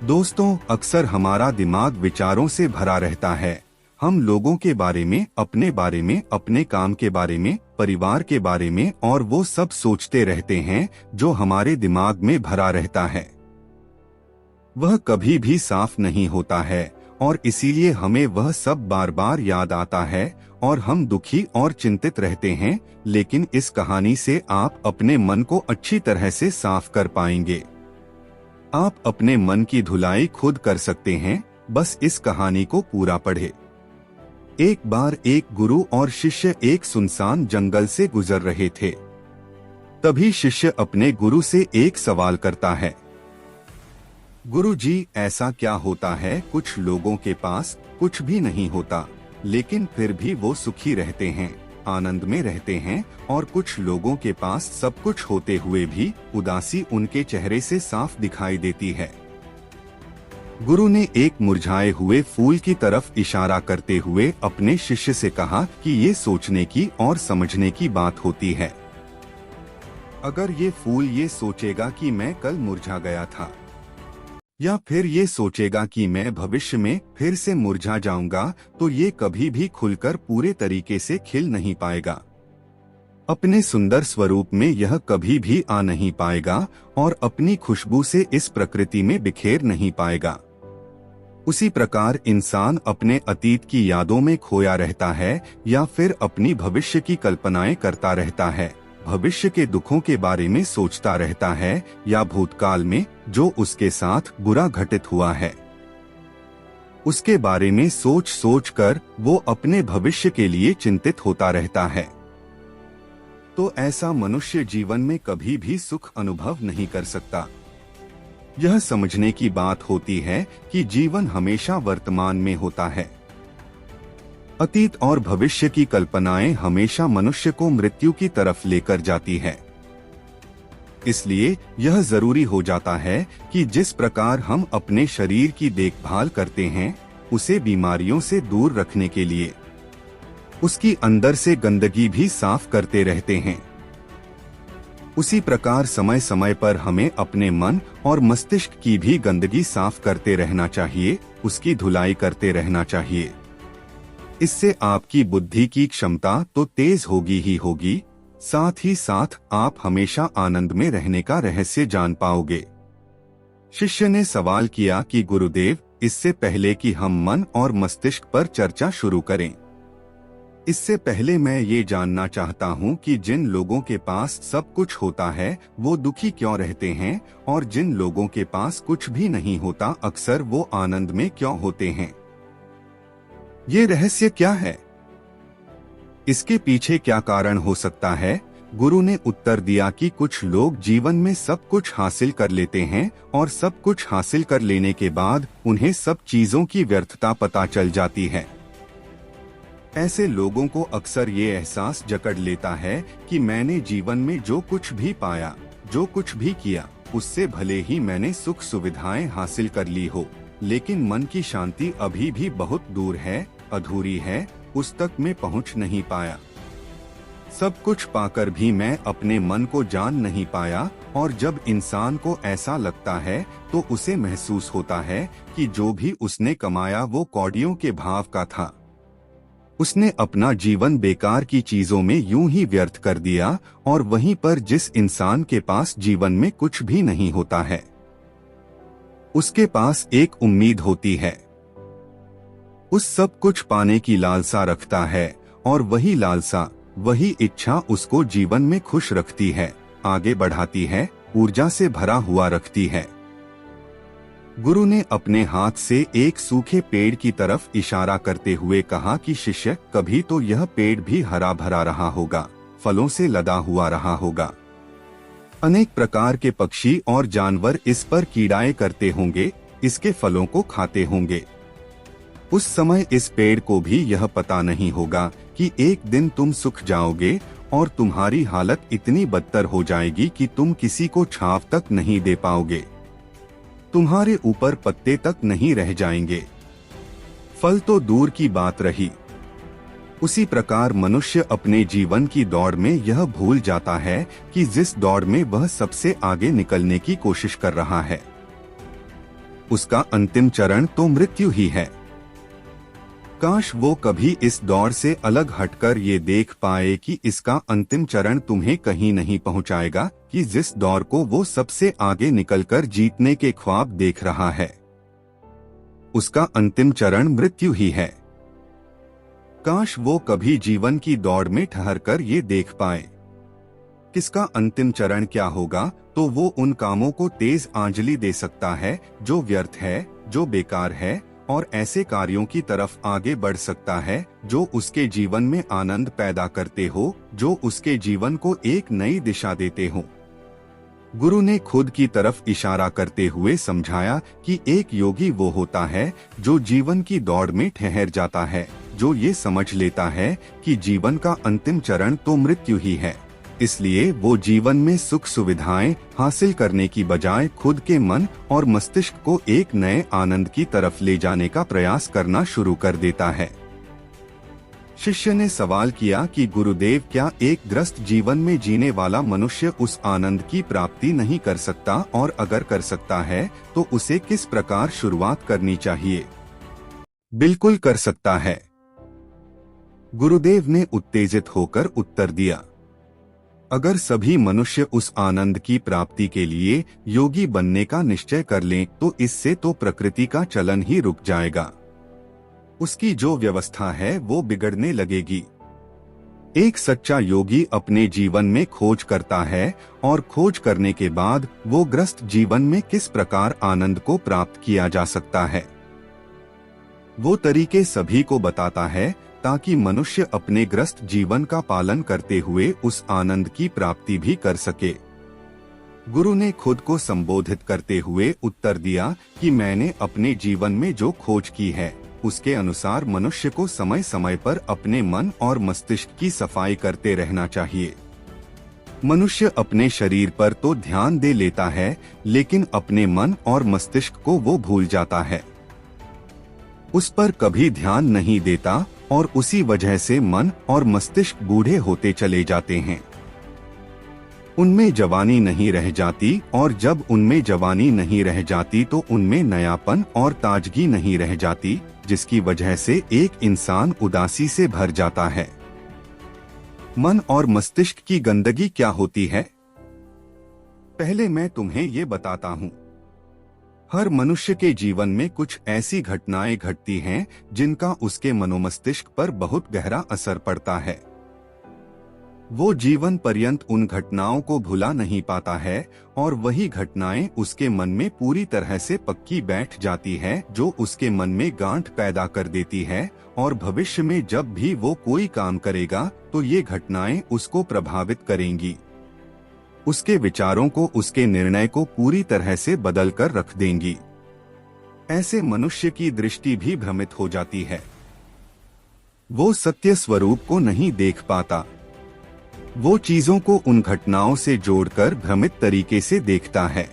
दोस्तों, अक्सर हमारा दिमाग विचारों से भरा रहता है। हम लोगों के बारे में, अपने बारे में, अपने काम के बारे में, परिवार के बारे में और वो सब सोचते रहते हैं जो हमारे दिमाग में भरा रहता है। वह कभी भी साफ नहीं होता है और इसीलिए हमें वह सब बार बार याद आता है और हम दुखी और चिंतित रहते हैं। लेकिन इस कहानी से आप अपने मन को अच्छी तरह से साफ कर पाएंगे। आप अपने मन की धुलाई खुद कर सकते हैं, बस इस कहानी को पूरा पढ़े। एक बार एक गुरु और शिष्य एक सुनसान जंगल से गुजर रहे थे। तभी शिष्य अपने गुरु से एक सवाल करता है। गुरु जी, ऐसा क्या होता है कुछ लोगों के पास कुछ भी नहीं होता लेकिन फिर भी वो सुखी रहते हैं, आनंद में रहते हैं, और कुछ लोगों के पास सब कुछ होते हुए भी उदासी उनके चेहरे से साफ दिखाई देती है। गुरु ने एक मुरझाए हुए फूल की तरफ इशारा करते हुए अपने शिष्य से कहा कि ये सोचने की और समझने की बात होती है। अगर ये फूल ये सोचेगा कि मैं कल मुरझा गया था, या फिर ये सोचेगा कि मैं भविष्य में फिर से मुरझा जाऊंगा, तो ये कभी भी खुलकर पूरे तरीके से खिल नहीं पाएगा। अपने सुंदर स्वरूप में यह कभी भी आ नहीं पाएगा और अपनी खुशबू से इस प्रकृति में बिखेर नहीं पाएगा। उसी प्रकार इंसान अपने अतीत की यादों में खोया रहता है या फिर अपनी भविष्य की कल्पनाएं करता रहता है, भविष्य के दुखों के बारे में सोचता रहता है या भूतकाल में जो उसके साथ बुरा घटित हुआ है उसके बारे में सोच सोच कर वो अपने भविष्य के लिए चिंतित होता रहता है। तो ऐसा मनुष्य जीवन में कभी भी सुख अनुभव नहीं कर सकता। यह समझने की बात होती है कि जीवन हमेशा वर्तमान में होता है। अतीत और भविष्य की कल्पनाएं हमेशा मनुष्य को मृत्यु की तरफ लेकर जाती है। इसलिए यह जरूरी हो जाता है कि जिस प्रकार हम अपने शरीर की देखभाल करते हैं उसे बीमारियों से दूर रखने के लिए उसकी अंदर से गंदगी भी साफ करते रहते हैं, उसी प्रकार समय समय पर हमें अपने मन और मस्तिष्क की भी गंदगी साफ करते रहना चाहिए, उसकी धुलाई करते रहना चाहिए। इससे आपकी बुद्धि की क्षमता तो तेज होगी ही होगी, साथ ही साथ आप हमेशा आनंद में रहने का रहस्य जान पाओगे। शिष्य ने सवाल किया कि गुरुदेव, इससे पहले कि हम मन और मस्तिष्क पर चर्चा शुरू करें, इससे पहले मैं ये जानना चाहता हूँ कि जिन लोगों के पास सब कुछ होता है वो दुखी क्यों रहते हैं, और जिन लोगों के पास कुछ भी नहीं होता अक्सर वो आनंद में क्यों होते हैं। ये रहस्य क्या है? इसके पीछे क्या कारण हो सकता है? गुरु ने उत्तर दिया कि कुछ लोग जीवन में सब कुछ हासिल कर लेते हैं और सब कुछ हासिल कर लेने के बाद उन्हें सब चीजों की व्यर्थता पता चल जाती है। ऐसे लोगों को अक्सर ये एहसास जकड़ लेता है कि मैंने जीवन में जो कुछ भी पाया, जो कुछ भी किया, उससे भले ही मैंने सुख सुविधाएं हासिल कर ली हो, लेकिन मन की शांति अभी भी बहुत दूर है, अधूरी है, उस तक मैं पहुंच नहीं पाया। सब कुछ पाकर भी मैं अपने मन को जान नहीं पाया। और जब इंसान को ऐसा लगता है तो उसे महसूस होता है कि जो भी उसने कमाया वो कौड़ियों के भाव का था। उसने अपना जीवन बेकार की चीजों में यूं ही व्यर्थ कर दिया। और वहीं पर जिस इंसान के पास जीवन में कुछ भी नहीं होता है उसके पास एक उम्मीद होती है, उस सब कुछ पाने की लालसा रखता है, और वही लालसा, वही इच्छा उसको जीवन में खुश रखती है, आगे बढ़ाती है, ऊर्जा से भरा हुआ रखती है। गुरु ने अपने हाथ से एक सूखे पेड़ की तरफ इशारा करते हुए कहा कि शिष्य, कभी तो यह पेड़ भी हरा भरा रहा होगा, फलों से लदा हुआ रहा होगा। अनेक प्रकार के पक्षी और जानवर इस पर कीड़ाएं करते होंगे, इसके फलों को खाते होंगे। उस समय इस पेड़ को भी यह पता नहीं होगा कि एक दिन तुम सूख जाओगे और तुम्हारी हालत इतनी बदतर हो जाएगी कि तुम किसी को छांव तक नहीं दे पाओगे, तुम्हारे ऊपर पत्ते तक नहीं रह जाएंगे, फल तो दूर की बात रही। उसी प्रकार मनुष्य अपने जीवन की दौड़ में यह भूल जाता है कि जिस दौड़ में वह सबसे आगे निकलने की कोशिश कर रहा है उसका अंतिम चरण तो मृत्यु ही है। काश वो कभी इस दौड़ से अलग हटकर ये देख पाए कि इसका अंतिम चरण तुम्हें कहीं नहीं पहुंचाएगा, कि जिस दौड़ को वो सबसे आगे निकलकर जीतने के ख्वाब देख रहा है, उसका अंतिम चरण मृत्यु ही है। काश वो कभी जीवन की दौड़ में ठहरकर ये देख पाए किसका अंतिम चरण क्या होगा, तो वो उन कामों को तेज आंजलि दे सकता है जो व्यर्थ है, जो बेकार है, और ऐसे कार्यों की तरफ आगे बढ़ सकता है जो उसके जीवन में आनंद पैदा करते हो, जो उसके जीवन को एक नई दिशा देते हो। गुरु ने खुद की तरफ इशारा करते हुए समझाया कि एक योगी वो होता है जो जीवन की दौड़ में ठहर जाता है, जो ये समझ लेता है कि जीवन का अंतिम चरण तो मृत्यु ही है। इसलिए वो जीवन में सुख सुविधाएं हासिल करने की बजाय खुद के मन और मस्तिष्क को एक नए आनंद की तरफ ले जाने का प्रयास करना शुरू कर देता है। शिष्य ने सवाल किया कि गुरुदेव, क्या एक ग्रस्त जीवन में जीने वाला मनुष्य उस आनंद की प्राप्ति नहीं कर सकता, और अगर कर सकता है तो उसे किस प्रकार शुरुआत करनी चाहिए? बिल्कुल कर सकता है, गुरुदेव ने उत्तेजित होकर उत्तर दिया। अगर सभी मनुष्य उस आनंद की प्राप्ति के लिए योगी बनने का निश्चय कर लें तो इससे तो प्रकृति का चलन ही रुक जाएगा। उसकी जो व्यवस्था है वो बिगड़ने लगेगी। एक सच्चा योगी अपने जीवन में खोज करता है, और खोज करने के बाद वो ग्रस्त जीवन में किस प्रकार आनंद को प्राप्त किया जा सकता है, वो तरीके सभी को बताता है, ताकि मनुष्य अपने ग्रस्त जीवन का पालन करते हुए उस आनंद की प्राप्ति भी कर सके। गुरु ने खुद को संबोधित करते हुए उत्तर दिया कि मैंने अपने जीवन में जो खोज की है उसके अनुसार मनुष्य को समय समय पर अपने मन और मस्तिष्क की सफाई करते रहना चाहिए। मनुष्य अपने शरीर पर तो ध्यान दे लेता है, लेकिन अपने मन और मस्तिष्क को वो भूल जाता है, उस पर कभी ध्यान नहीं देता, और उसी वजह से मन और मस्तिष्क बूढ़े होते चले जाते हैं। उनमें जवानी नहीं रह जाती, और जब उनमें जवानी नहीं रह जाती तो उनमें नयापन और ताजगी नहीं रह जाती, जिसकी वजह से एक इंसान उदासी से भर जाता है। मन और मस्तिष्क की गंदगी क्या होती है? पहले मैं तुम्हें ये बताता हूँ। हर मनुष्य के जीवन में कुछ ऐसी घटनाएं घटती हैं जिनका उसके मनोमस्तिष्क पर बहुत गहरा असर पड़ता है। वो जीवन पर्यंत उन घटनाओं को भुला नहीं पाता है, और वही घटनाएं उसके मन में पूरी तरह से पक्की बैठ जाती है, जो उसके मन में गांठ पैदा कर देती है, और भविष्य में जब भी वो कोई काम करेगा तो ये घटनाएं उसको प्रभावित करेंगी, उसके विचारों को, उसके निर्णय को पूरी तरह से बदल कर रख देंगी। ऐसे मनुष्य की दृष्टि भी भ्रमित हो जाती है, वो सत्य स्वरूप को नहीं देख पाता, वो चीजों को उन घटनाओं से जोड़कर भ्रमित तरीके से देखता है।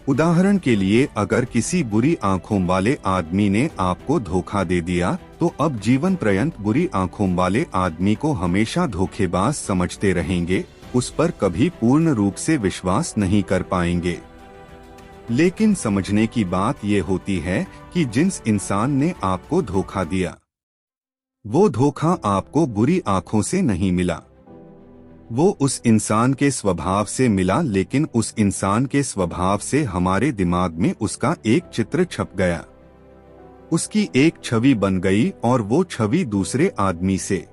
उदाहरण के लिए, अगर किसी बुरी आंखों वाले आदमी ने आपको धोखा दे दिया तो अब जीवन पर्यंत बुरी आंखों वाले आदमी को हमेशा धोखेबाज समझते रहेंगे, उस पर कभी पूर्ण रूप से विश्वास नहीं कर पाएंगे। लेकिन समझने की बात ये होती है कि जिस इंसान ने आपको धोखा दिया, वो धोखा आपको बुरी आंखों से नहीं मिला, वो उस इंसान के स्वभाव से मिला, लेकिन उस इंसान के स्वभाव से हमारे दिमाग में उसका एक चित्र छप गया, उसकी एक छवि बन गई, और वो छवि दूसरे आदमी से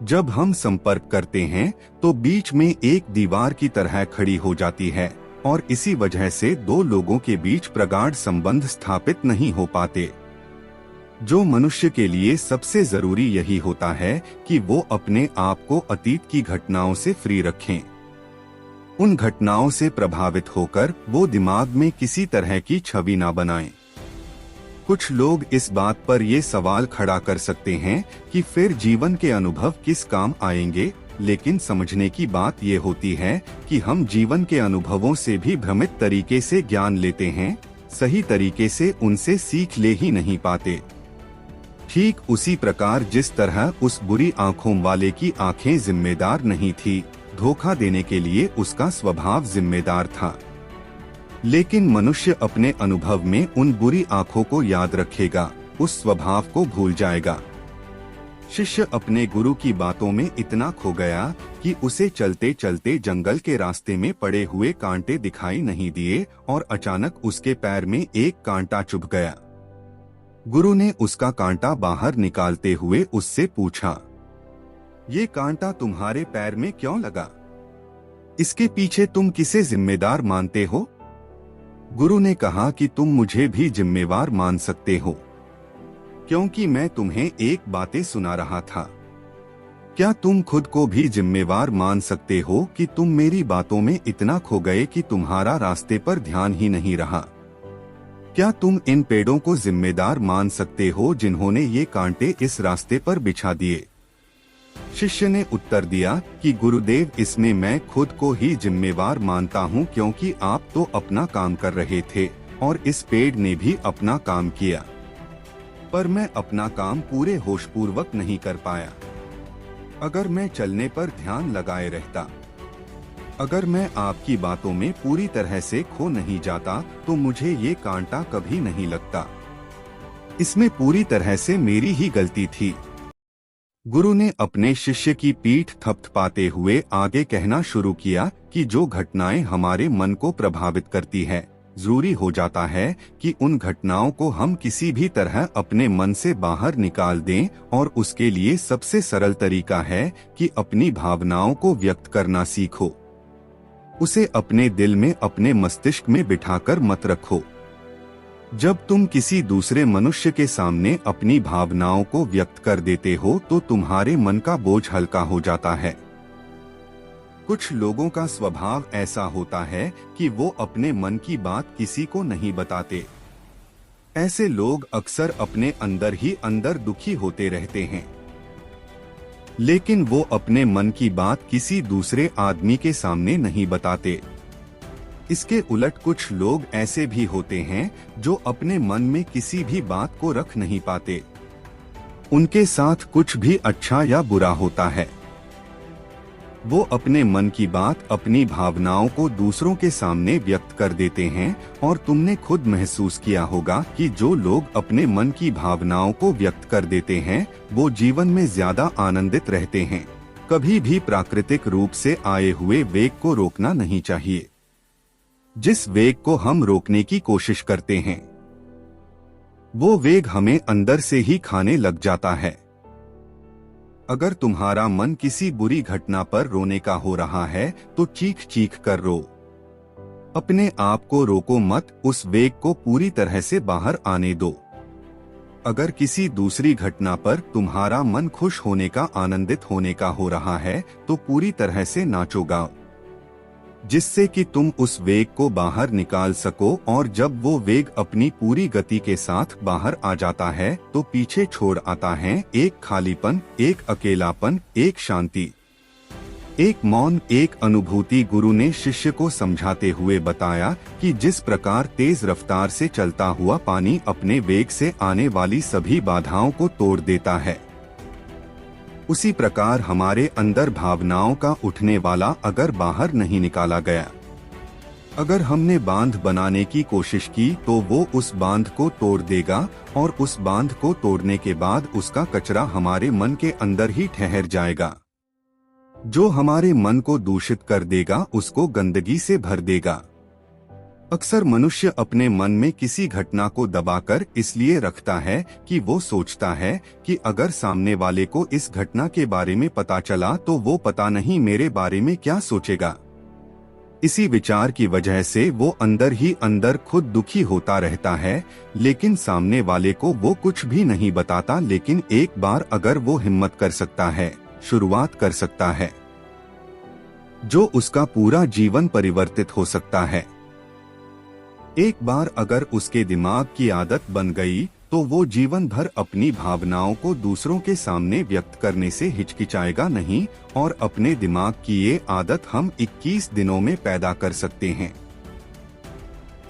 जब हम संपर्क करते हैं तो बीच में एक दीवार की तरह खड़ी हो जाती है, और इसी वजह से दो लोगों के बीच प्रगाढ़ संबंध स्थापित नहीं हो पाते। जो मनुष्य के लिए सबसे जरूरी यही होता है कि वो अपने आप को अतीत की घटनाओं से फ्री रखें। उन घटनाओं से प्रभावित होकर वो दिमाग में किसी तरह की छवि ना बनाएं। कुछ लोग इस बात पर ये सवाल खड़ा कर सकते हैं कि फिर जीवन के अनुभव किस काम आएंगे, लेकिन समझने की बात ये होती है कि हम जीवन के अनुभवों से भी भ्रमित तरीके से ज्ञान लेते हैं, सही तरीके से उनसे सीख ले ही नहीं पाते। ठीक उसी प्रकार जिस तरह उस बुरी आंखों वाले की आंखें जिम्मेदार नहीं थी, धोखा देने के लिए उसका स्वभाव जिम्मेदार था। लेकिन मनुष्य अपने अनुभव में उन बुरी आंखों को याद रखेगा, उस स्वभाव को भूल जाएगा। शिष्य अपने गुरु की बातों में इतना खो गया कि उसे चलते चलते जंगल के रास्ते में पड़े हुए कांटे दिखाई नहीं दिए और अचानक उसके पैर में एक कांटा चुभ गया। गुरु ने उसका कांटा बाहर निकालते हुए उससे पूछा, ये कांटा तुम्हारे पैर में क्यों लगा? इसके पीछे तुम किसे जिम्मेदार मानते हो? गुरु ने कहा कि तुम मुझे भी जिम्मेवार मान सकते हो, क्योंकि मैं तुम्हें एक बातें सुना रहा था। क्या तुम खुद को भी जिम्मेवार मान सकते हो कि तुम मेरी बातों में इतना खो गए कि तुम्हारा रास्ते पर ध्यान ही नहीं रहा? क्या तुम इन पेड़ों को जिम्मेदार मान सकते हो जिन्होंने ये कांटे इस रास्ते पर बिछा दिए? शिष्य ने उत्तर दिया कि गुरुदेव, इसमें मैं खुद को ही जिम्मेवार मानता हूँ, क्योंकि आप तो अपना काम कर रहे थे और इस पेड़ ने भी अपना काम किया, पर मैं अपना काम पूरे होशपूर्वक नहीं कर पाया। अगर मैं चलने पर ध्यान लगाए रहता, अगर मैं आपकी बातों में पूरी तरह से खो नहीं जाता, तो मुझे ये कांटा कभी नहीं लगता। इसमें पूरी तरह से मेरी ही गलती थी। गुरु ने अपने शिष्य की पीठ थपथपाते हुए आगे कहना शुरू किया कि जो घटनाएं हमारे मन को प्रभावित करती है, जरूरी हो जाता है कि उन घटनाओं को हम किसी भी तरह अपने मन से बाहर निकाल दें, और उसके लिए सबसे सरल तरीका है कि अपनी भावनाओं को व्यक्त करना सीखो। उसे अपने दिल में, अपने मस्तिष्क में बिठाकर मत रखो। जब तुम किसी दूसरे मनुष्य के सामने अपनी भावनाओं को व्यक्त कर देते हो तो तुम्हारे मन का बोझ हल्का हो जाता है। कुछ लोगों का स्वभाव ऐसा होता है कि वो अपने मन की बात किसी को नहीं बताते। ऐसे लोग अक्सर अपने अंदर ही अंदर दुखी होते रहते हैं, लेकिन वो अपने मन की बात किसी दूसरे आदमी के सामने नहीं बताते। इसके उलट कुछ लोग ऐसे भी होते हैं जो अपने मन में किसी भी बात को रख नहीं पाते। उनके साथ कुछ भी अच्छा या बुरा होता है, वो अपने मन की बात, अपनी भावनाओं को दूसरों के सामने व्यक्त कर देते हैं। और तुमने खुद महसूस किया होगा कि जो लोग अपने मन की भावनाओं को व्यक्त कर देते हैं, वो जीवन में ज्यादा आनंदित रहते हैं। कभी भी प्राकृतिक रूप से आए हुए वेग को रोकना नहीं चाहिए। जिस वेग को हम रोकने की कोशिश करते हैं, वो वेग हमें अंदर से ही खाने लग जाता है। अगर तुम्हारा मन किसी बुरी घटना पर रोने का हो रहा है तो चीख चीख कर रो। अपने आप को रोको मत, उस वेग को पूरी तरह से बाहर आने दो। अगर किसी दूसरी घटना पर तुम्हारा मन खुश होने का, आनंदित होने का हो रहा है तो पूरी तरह से नाचो गाओ, जिससे कि तुम उस वेग को बाहर निकाल सको। और जब वो वेग अपनी पूरी गति के साथ बाहर आ जाता है तो पीछे छोड़ आता है एक खालीपन, एक अकेलापन, एक शांति, एक मौन, एक अनुभूति। गुरु ने शिष्य को समझाते हुए बताया कि जिस प्रकार तेज रफ्तार से चलता हुआ पानी अपने वेग से आने वाली सभी बाधाओं को तोड़ देता है, उसी प्रकार हमारे अंदर भावनाओं का उठने वाला अगर बाहर नहीं निकाला गया, अगर हमने बांध बनाने की कोशिश की तो वो उस बांध को तोड़ देगा, और उस बांध को तोड़ने के बाद उसका कचरा हमारे मन के अंदर ही ठहर जाएगा, जो हमारे मन को दूषित कर देगा, उसको गंदगी से भर देगा। अक्सर मनुष्य अपने मन में किसी घटना को दबाकर इसलिए रखता है कि वो सोचता है कि अगर सामने वाले को इस घटना के बारे में पता चला तो वो पता नहीं मेरे बारे में क्या सोचेगा। इसी विचार की वजह से वो अंदर ही अंदर खुद दुखी होता रहता है, लेकिन सामने वाले को वो कुछ भी नहीं बताता। लेकिन एक बार अगर वो हिम्मत कर सकता है, शुरुआत कर सकता है, जो उसका पूरा जीवन परिवर्तित हो सकता है। एक बार अगर उसके दिमाग की आदत बन गई तो वो जीवन भर अपनी भावनाओं को दूसरों के सामने व्यक्त करने से हिचकिचाएगा नहीं, और अपने दिमाग की ये आदत हम 21 दिनों में पैदा कर सकते हैं।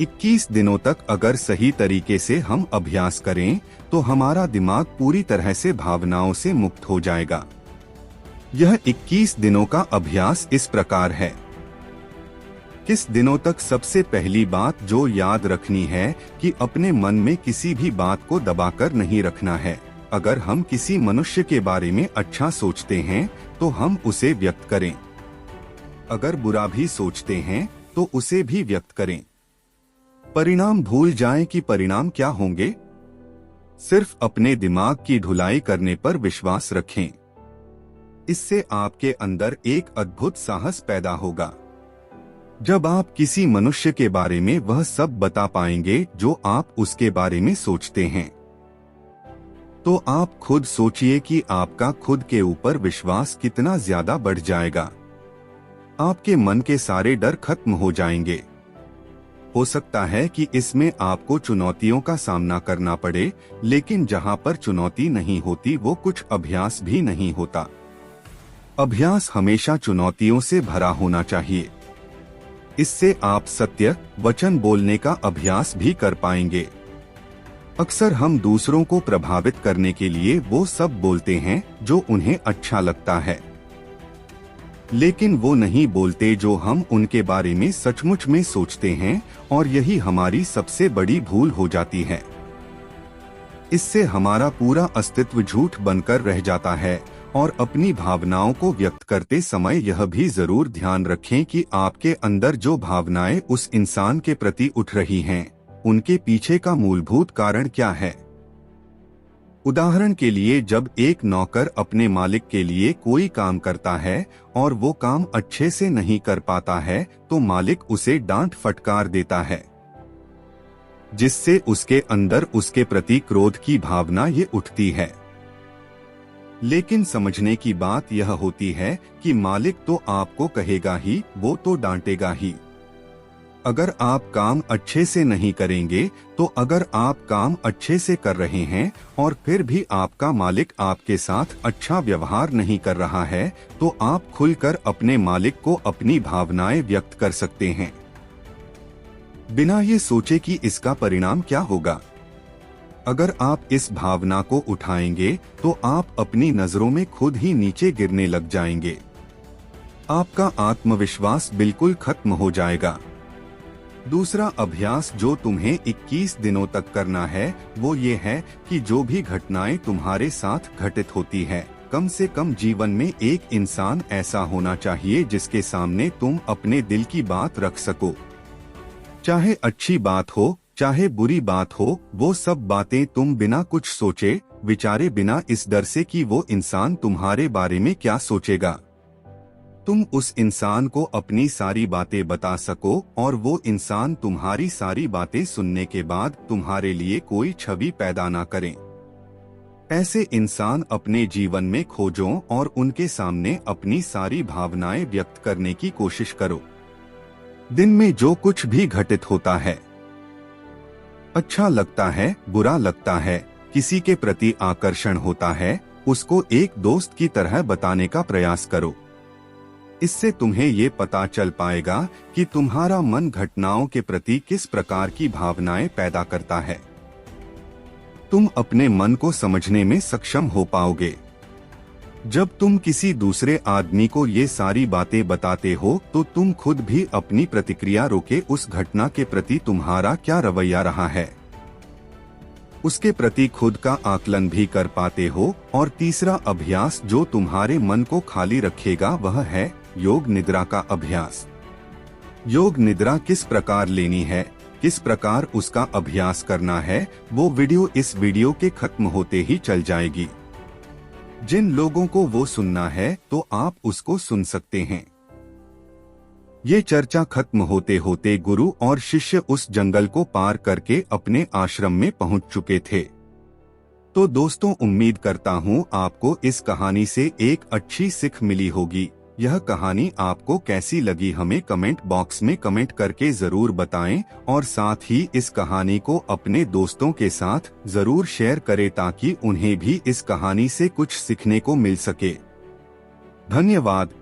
21 दिनों तक अगर सही तरीके से हम अभ्यास करें तो हमारा दिमाग पूरी तरह से भावनाओं से मुक्त हो जाएगा। यह 21 दिनों का अभ्यास इस प्रकार है। किस दिनों तक सबसे पहली बात जो याद रखनी है कि अपने मन में किसी भी बात को दबाकर नहीं रखना है। अगर हम किसी मनुष्य के बारे में अच्छा सोचते हैं तो हम उसे व्यक्त करें, अगर बुरा भी सोचते हैं तो उसे भी व्यक्त करें। परिणाम भूल जाएं कि परिणाम क्या होंगे। सिर्फ अपने दिमाग की ढुलाई करने पर विश्वास रखें। इससे आपके अंदर एक अद्भुत साहस पैदा होगा। जब आप किसी मनुष्य के बारे में वह सब बता पाएंगे जो आप उसके बारे में सोचते हैं, तो आप खुद सोचिए कि आपका खुद के ऊपर विश्वास कितना ज्यादा बढ़ जाएगा। आपके मन के सारे डर खत्म हो जाएंगे। हो सकता है कि इसमें आपको चुनौतियों का सामना करना पड़े, लेकिन जहां पर चुनौती नहीं होती वो कुछ अभ्यास भी नहीं होता। अभ्यास हमेशा चुनौतियों से भरा होना चाहिए। इससे आप सत्य वचन बोलने का अभ्यास भी कर पाएंगे। अक्सर हम दूसरों को प्रभावित करने के लिए वो सब बोलते हैं जो उन्हें अच्छा लगता है, लेकिन वो नहीं बोलते जो हम उनके बारे में सचमुच में सोचते हैं, और यही हमारी सबसे बड़ी भूल हो जाती है। इससे हमारा पूरा अस्तित्व झूठ बनकर रह जाता है। और अपनी भावनाओं को व्यक्त करते समय यह भी जरूर ध्यान रखें कि आपके अंदर जो भावनाएं उस इंसान के प्रति उठ रही हैं, उनके पीछे का मूलभूत कारण क्या है। उदाहरण के लिए, जब एक नौकर अपने मालिक के लिए कोई काम करता है और वो काम अच्छे से नहीं कर पाता है, तो मालिक उसे डांट फटकार देता है, जिससे उसके अंदर उसके प्रति क्रोध की भावना ये उठती है। लेकिन समझने की बात यह होती है कि मालिक तो आपको कहेगा ही, वो तो डांटेगा ही। अगर आप काम अच्छे से नहीं करेंगे, तो अगर आप काम अच्छे से कर रहे हैं और फिर भी आपका मालिक आपके साथ अच्छा व्यवहार नहीं कर रहा है, तो आप खुलकर अपने मालिक को अपनी भावनाएं व्यक्त कर सकते हैं, बिना ये सोचे कि इसका परिणाम क्या होगा। अगर आप इस भावना को उठाएंगे तो आप अपनी नजरों में खुद ही नीचे गिरने लग जाएंगे। आपका आत्मविश्वास बिल्कुल खत्म हो जाएगा। दूसरा अभ्यास जो तुम्हें 21 दिनों तक करना है, वो ये है कि जो भी घटनाएं तुम्हारे साथ घटित होती है, कम से कम जीवन में एक इंसान ऐसा होना चाहिए जिसके सामने तुम अपने दिल की बात रख सको। चाहे अच्छी बात हो चाहे बुरी बात हो, वो सब बातें तुम बिना कुछ सोचे विचारे, बिना इस डर से कि वो इंसान तुम्हारे बारे में क्या सोचेगा, तुम उस इंसान को अपनी सारी बातें बता सको और वो इंसान तुम्हारी सारी बातें सुनने के बाद तुम्हारे लिए कोई छवि पैदा ना करें। ऐसे इंसान अपने जीवन में खोजो और उनके सामने अपनी सारी भावनाएं व्यक्त करने की कोशिश करो। दिन में जो कुछ भी घटित होता है, अच्छा लगता है, बुरा लगता है, किसी के प्रति आकर्षण होता है, उसको एक दोस्त की तरह बताने का प्रयास करो। इससे तुम्हें ये पता चल पाएगा कि तुम्हारा मन घटनाओं के प्रति किस प्रकार की भावनाएं पैदा करता है। तुम अपने मन को समझने में सक्षम हो पाओगे। जब तुम किसी दूसरे आदमी को ये सारी बातें बताते हो, तो तुम खुद भी अपनी प्रतिक्रिया रोके उस घटना के प्रति तुम्हारा क्या रवैया रहा है, उसके प्रति खुद का आकलन भी कर पाते हो। और तीसरा अभ्यास जो तुम्हारे मन को खाली रखेगा, वह है योग निद्रा का अभ्यास। योग निद्रा किस प्रकार लेनी है, किस प्रकार उसका अभ्यास करना है, वो वीडियो इस वीडियो के खत्म होते ही चल जाएगी। जिन लोगों को वो सुनना है तो आप उसको सुन सकते हैं। ये चर्चा खत्म होते होते गुरु और शिष्य उस जंगल को पार करके अपने आश्रम में पहुंच चुके थे। तो दोस्तों, उम्मीद करता हूँ आपको इस कहानी से एक अच्छी सीख मिली होगी। यह कहानी आपको कैसी लगी हमें कमेंट बॉक्स में कमेंट करके जरूर बताएं, और साथ ही इस कहानी को अपने दोस्तों के साथ जरूर शेयर करें ताकि उन्हें भी इस कहानी से कुछ सीखने को मिल सके। धन्यवाद।